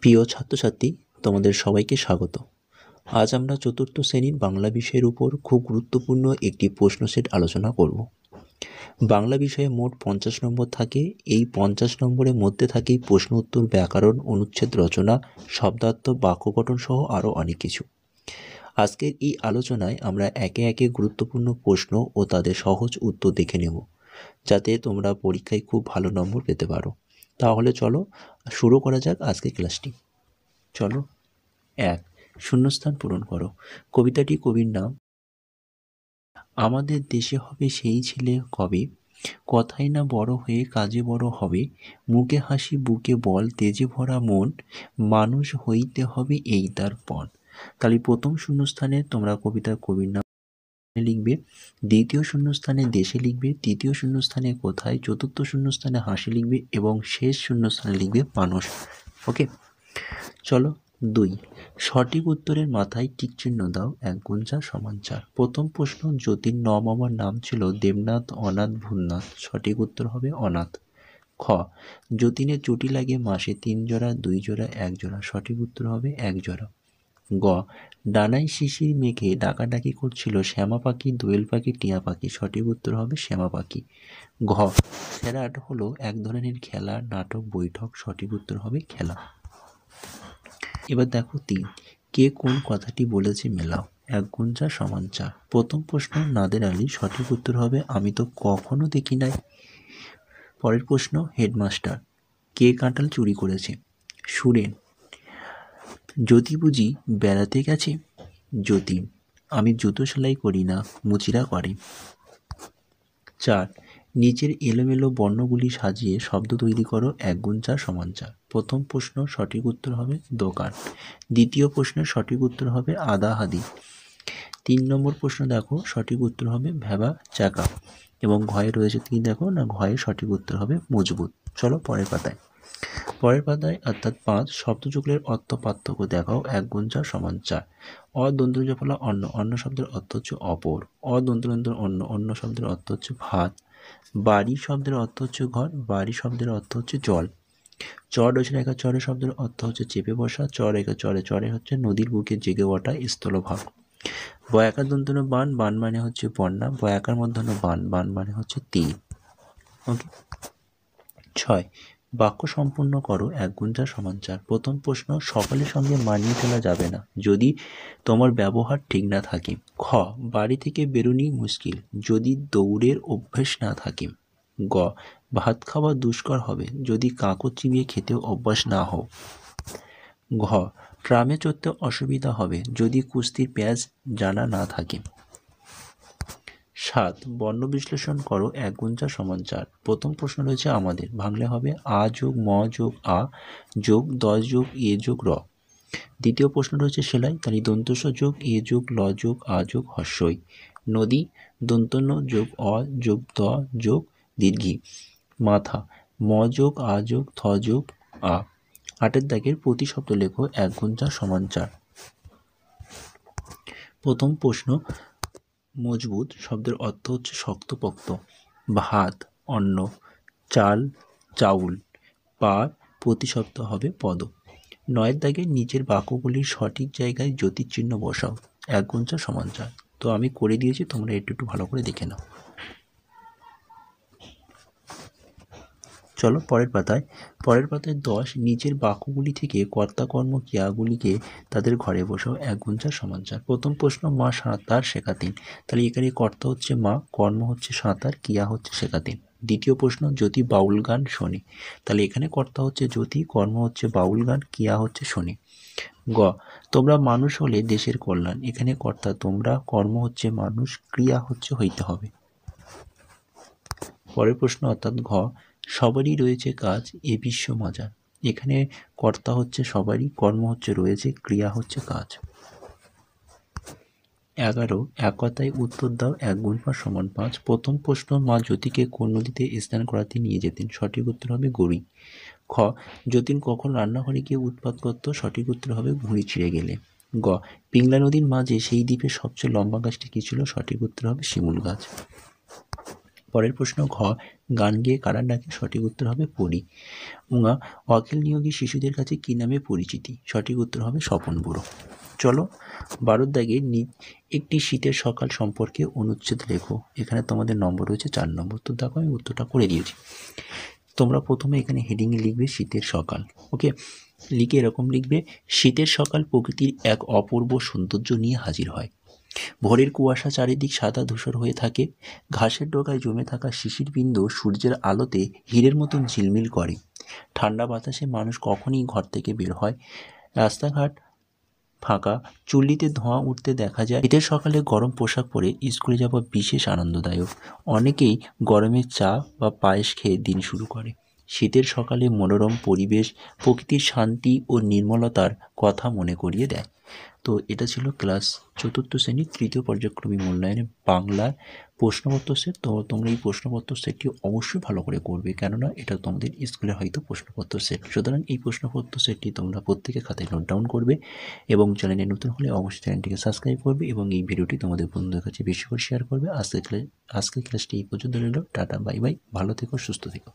প্রিয় ছাত্রছাত্রী, তোমাদের সবাইকে স্বাগত। আজ আমরা চতুর্থ শ্রেণীর বাংলা বিষয়ের উপর খুব গুরুত্বপূর্ণ একটি প্রশ্ন সেট আলোচনা করব। বাংলা বিষয়ে মোট 50 নম্বর থাকে। এই 50 নম্বরের মধ্যে থাকে প্রশ্ন উত্তর, ব্যাকরণ, অনুচ্ছেদ রচনা, শব্দার্থ, বাক্য গঠন সহ আরও অনেক কিছু। আজকের এই আলোচনায় আমরা একে একে গুরুত্বপূর্ণ প্রশ্ন ও তাদের সহজ উত্তর দেখে নেব, যাতে তোমরা পরীক্ষায় খুব ভালো নম্বর পেতে পারো। তাহলে চলো শুরু করা যাক আজকের ক্লাসটি। চলো। 1. শূন্যস্থান পূরণ করো। কবিতাটি কবির নাম। আমাদের দেশে হবে সেই ছেলে কবে, কথাই না বড় হয়ে কাজে বড় হবে, মুখে হাসি বুকে বল তেজে ভরা মন, মানুষ হইতে হবে এই তার পণ। তাহলে প্রথম শূন্যস্থানে তোমরা কবিতার কবির নাম লিখবে, দ্বিতীয় শূন্যস্থানে দেশে লিখবে, তৃতীয় শূন্যস্থানে কোথায়, চতুর্থ শূন্যস্থানে হাসি লিখবে এবং শেষ শূন্যস্থানে লিখবে মানুষ। ওকে, চলো। 2. সঠিক উত্তরের মাথায় টিক চিহ্ন দাও, 1 গুণ 4 সমান 4। প্রথম প্রশ্ন, যতীন মামার নাম ছিল দেবনাথ, অনাথ, ভূতনাথ। সঠিক উত্তর হবে অনাথ। খ. যতীনের চটি লাগে মাসে 3 জোড়া, 2 জোড়া, 1 জোড়া। সঠিক উত্তর হবে 1 জোড়া। গ. ডানায় শিশির মেঘে ডাকাডাকি করছিল শ্যামা পাখি, দোয়েল পাখি, টিয়া পাখি। সঠিক উত্তর হবে শ্যামা পাখি। ঘ. ফেরাট হলো এক ধরনের খেলা, নাটক, বৈঠক। সঠিক উত্তর হবে খেলা। এবার দেখো 3. কে কোন কথাটি বলেছে মেলাও, 1 গুণ 4 সমান 4। প্রথম প্রশ্ন, নাদের আলী। সঠিক উত্তর হবে আমি তো কখনো দেখি নাই। পরের প্রশ্ন, হেডমাস্টার। কে কাঁঠাল চুরি করেছে, সুরেন। জ্যোতি বুঝি বেড়াতে গেছে, যতীন। আমি জুতো সেলাই করি না, মুচিরা করে। 4. নিচের এলোমেলো বর্ণগুলি সাজিয়ে শব্দ তৈরি করো, 1 গুণ 4 সমান 4। প্রথম প্রশ্ন সঠিক উত্তর হবে দোকান। দ্বিতীয় প্রশ্নের সঠিক উত্তর হবে আদা হাদি। 3 নম্বর প্রশ্ন দেখো, সঠিক উত্তর হবে ভেবা চাকা। এবং ঘয়ে রয়েছে 3, দেখো না, ঘয়ে সঠিক উত্তর হবে মজবুত। চলো পরের পাতায়। অর্থাৎ 5, শব্দযুগলের অর্থ পার্থক্য দেখাও, 1 গুণ 4 সমান 4। অদন্তজ ফলা অন্ন, অন্ন শব্দের অর্থ হচ্ছে অপর। অদন্তরন্ত অন্ন, অন্ন শব্দের অর্থ হচ্ছে ভাত। বাড়ি শব্দের অর্থ হচ্ছে ঘর, বাড়ি শব্দের অর্থ হচ্ছে জল। চর রেখা চরে শব্দের অর্থ হচ্ছে চেপে বসা। চর রেখা চরে হচ্ছে নদীর বুকে জেগে ওঠা স্থলভাগ। বয়াকার দন্তন বান, বান মানে হচ্ছে বন্যা। বয়াকার মধ্যন বান, বান মানে হচ্ছে তীর। ওকে। 6. বাক্য সম্পূর্ণ করো, 1 গুণ 4 সমান 4। প্রথম প্রশ্ন, সকলের সঙ্গে মানিয়ে চলা যাবে না যদি তোমার ব্যবহার ঠিক না থাকে। খ. বাড়ি থেকে বেরোনি মুশকিল যদি দৌড়ের অভ্যেস না থাকে। গ. ভাত খাওয়া দুষ্কর হবে যদি কাঁকর চিবিয়ে খেতেও অভ্যাস না হও। ঘ. ট্রামে চড়তে অসুবিধা হবে যদি কুস্তির প্যাঁচ জানা না থাকে। 7. বর্ণ বিশ্লেষণ করো, 1 গুণ 4 সমান 4। প্রথম প্রশ্ন রয়েছে আমাদের, ভাঙলে হবে আ যোগ ম যোগ আ যোগ 10 যোগ এ যোগ র। দ্বিতীয় প্রশ্ন রয়েছে সেলাই, তাহলে দন্তস্ব যোগ এ যোগ ল যোগ আ যোগ হস্যই। নদী, দন্তন্য যোগ অ যোগ দ যোগ দীর্ঘি। মাথা, ম যোগ আ যোগ থ যোগ আ। 8 দাগের প্রতি শব্দ লেখো, 1 গুণ 4 সমান 4। প্রথম প্রশ্ন, মজবুত শব্দের অর্থ হচ্ছে শক্তপোক্ত। ভাত অন্ন, চাল চাউল, পার প্রতিশব্দ হবে পদ। 9 দাগের নিচের বাক্যগুলির সঠিক জায়গায় জ্যোতির্চিহ্ন বসাও, 1 গুণ 4 সমান 4। তো আমি করে দিয়েছি, তোমরা একটু ভালো করে দেখে নাও। চলো পরের পাতায়। 10, নিচের বাক্যগুলি থেকে কর্তা কর্ম ক্রিয়াগুলিকে তাদের ঘরে বসাও, 1 গুণ 4 সমান 4। প্রথম প্রশ্ন, মা সাঁতার শেখাতেন। তাহলে এখানে কর্তা হচ্ছে মা, কর্ম হচ্ছে সাঁতার, ক্রিয়া হচ্ছে শেখাতেন। দ্বিতীয় প্রশ্ন, জ্যোতি বাউল গান শোনে। তাহলে এখানে কর্তা হচ্ছে জ্যোতি, কর্ম হচ্ছে বাউল গান, ক্রিয়া হচ্ছে শোনে। গ. তোমরা মানুষ হলে দেশের কল্যাণ। এখানে কর্তা তোমরা, কর্ম হচ্ছে মানুষ, ক্রিয়া হচ্ছে হইতে হবে। পরের প্রশ্ন অর্থাৎ ঘ, সবারই রয়েছে কাজ এ বিশ্ব মজার। এখানে কর্তা হচ্ছে সবারই, কর্ম হচ্ছে রয়েছে, ক্রিয়া হচ্ছে কাজ। 11, এক কথায় উত্তর দাও, 1 গুণ 5 সমান 5। প্রথম প্রশ্ন, মা জ্যোতিকে কোন নদীতে স্নান করাতে নিয়ে যেতেন। সঠিক উত্তর হবে গড়ি। খ. যতীন কখন রান্নাঘরে গিয়ে উৎপাত করত। সঠিক উত্তর হবে ভুঁড়ি ছিঁড়ে গেলে। গ. পিংলা নদীর মাঝে সেই দ্বীপের সবচেয়ে লম্বা গাছটি কি ছিল। সঠিক উত্তর হবে শিমুল গাছ। পরের প্রশ্ন ঘ, গান গেয়ে কারা ডাকে? সঠিক উত্তর হবে পরী। উঙা, অখিল নিয়োগী শিশুদের কাছে কী নামে পরিচিতি? সঠিক উত্তর হবে স্বপন বুড়ো। চলো 12 দাগে একটি শীতের সকাল সম্পর্কে অনুচ্ছেদ লেখো। এখানে তোমাদের নম্বর রয়েছে 4 নম্বর। তো দেখো আমি উত্তরটা করে দিয়েছি। তোমরা প্রথমে এখানে হেডিংয়ে লিখবে শীতের সকাল। ওকে, লিখে এরকম লিখবে, শীতের সকাল প্রকৃতির এক অপূর্ব সৌন্দর্য নিয়ে হাজির হয়। ভোরের কুয়াশা চারিদিক সাদা ধূসর হয়ে থাকে, ঘাসের ডগায় জমে থাকা শিশির বিন্দু সূর্যের আলোতে হীরের মতন ঝিলমিল করে। ঠান্ডা বাতাসে মানুষ কখনই ঘর থেকে বের হয়, রাস্তাঘাট ফাঁকা, চুল্লিতে ধোঁয়া উঠতে দেখা যায়। শীতের সকালে গরম পোশাক পরে স্কুলে যাওয়া বিশেষ আনন্দদায়ক। অনেকেই গরমে চা বা পায়েস খেয়ে দিন শুরু করে। শীতের সকালে মনোরম পরিবেশ প্রকৃতির শান্তি ও নির্মলতার কথা মনে করিয়ে দেয়। তো এটা ছিল ক্লাস 4th শ্রেণীর 3য় পর্যায়ক্রমিক মূল্যায়নে বাংলার প্রশ্নপত্র সেট। তো তোমরা এই প্রশ্নপত্র সেটটি অবশ্যই ভালো করে করবে, কেননা এটা তোমাদের স্কুলে হয়তো প্রশ্নপত্র সেট। সুতরাং এই প্রশ্নপত্র সেটটি তোমরা প্রত্যেকে খাতায় নোট ডাউন করবে এবং চ্যানেলে নতুন হলে অবশ্যই চ্যানেলটিকে সাবস্ক্রাইব করবে এবং এই ভিডিওটি তোমাদের বন্ধুদের কাছে বেশি করে শেয়ার করবে। আজকের ক্লাসটি এই পর্যন্ত রইল। টাটা, বাই বাই, ভালো থেকো, সুস্থ থেকো।